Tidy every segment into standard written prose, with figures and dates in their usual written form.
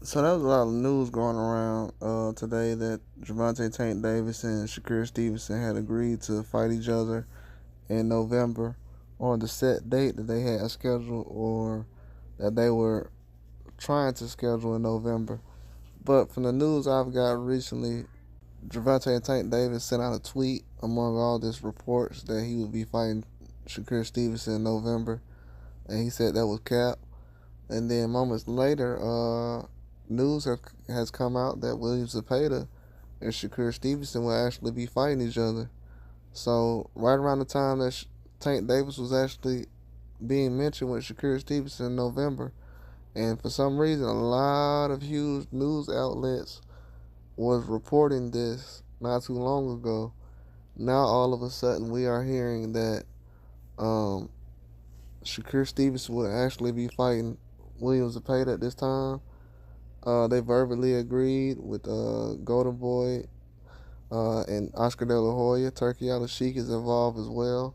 So there was a lot of news going around today that Gervonta Tank Davis and Shakur Stevenson had agreed to fight each other in November on the set date that they had scheduled or that they were trying to schedule in November. But from the news I've got recently, Gervonta Tank Davis sent out a tweet among all this reports that he would be fighting Shakur Stevenson in November, and he said that was cap. And then moments later, news has come out that William Zepeda and Shakur Stevenson will actually be fighting each other. So right around the time that Tank Davis was actually being mentioned with Shakur Stevenson in November, and for some reason, a lot of huge news outlets was reporting this not too long ago. Now all of a sudden, we are hearing that um, Shakur Stevenson will actually be fighting William Zepeda at this time. They verbally agreed with Golden Boy and Oscar De La Hoya. Turkey Al Sheik is involved as well,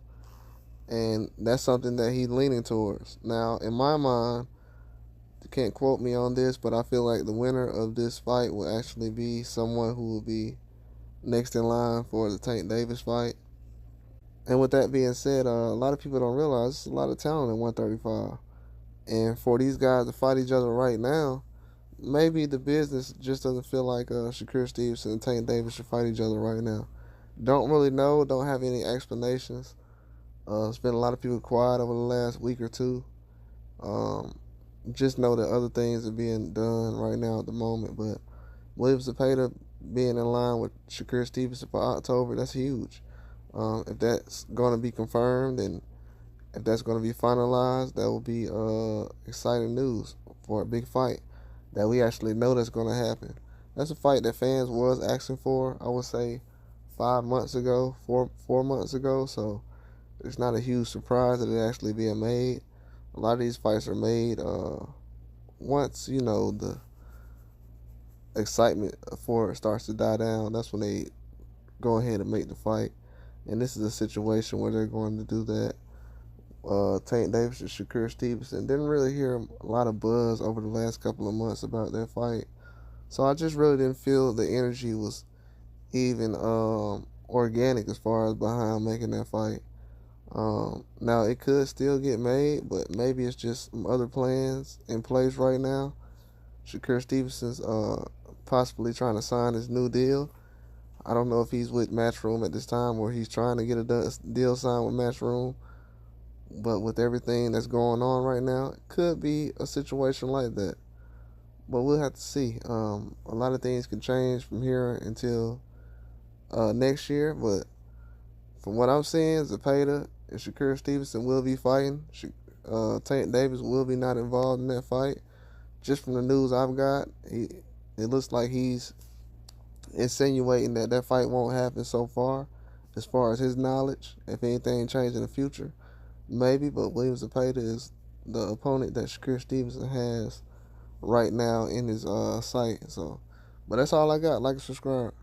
and that's something that he's leaning towards. Now, in my mind, you can't quote me on this, but I feel like the winner of this fight will actually be someone who will be next in line for the Tank Davis fight. And with that being said, a lot of people don't realize there's a lot of talent at 135. And for these guys to fight each other right now, maybe the business just doesn't feel like Shakur Stevenson and Tank Davis should fight each other right now. Don't really know, don't have any explanations. It's been a lot of people quiet over the last week or two. Um, just know that other things are being done right now at the moment. But William Zepeda being in line with Shakur Stevenson for October, that's huge. If that's going to be confirmed and if that's going to be finalized, that will be exciting news for a big fight that we actually know that's going to happen. That's a fight that fans was asking for, I would say, 5 months ago, four months ago. So it's not a huge surprise that it actually being made. A lot of these fights are made once the excitement for it starts to die down. That's when they go ahead and make the fight. And this is a situation where they're going to do that. Tank Davis and Shakur Stevenson didn't really hear a lot of buzz over the last couple of months about that fight. So I just really didn't feel the energy was even organic as far as behind making that fight. Now it could still get made, but maybe it's just some other plans in place right now. Shakur Stevenson's possibly trying to sign his new deal. I don't know if he's with Matchroom at this time or he's trying to get a deal signed with Matchroom. But with everything that's going on right now, it could be a situation like that. But we'll have to see. A lot of things can change from here until next year. But from what I'm seeing, Zepeda and Shakur Stevenson will be fighting. Tank Davis will be not involved in that fight. Just from the news I've got, it looks like he's insinuating that that fight won't happen so far as his knowledge. If anything changes in the future, maybe. But William Zepeda is the opponent that Shakur Stevenson has right now in his sight. So, but that's all I got. Like and subscribe.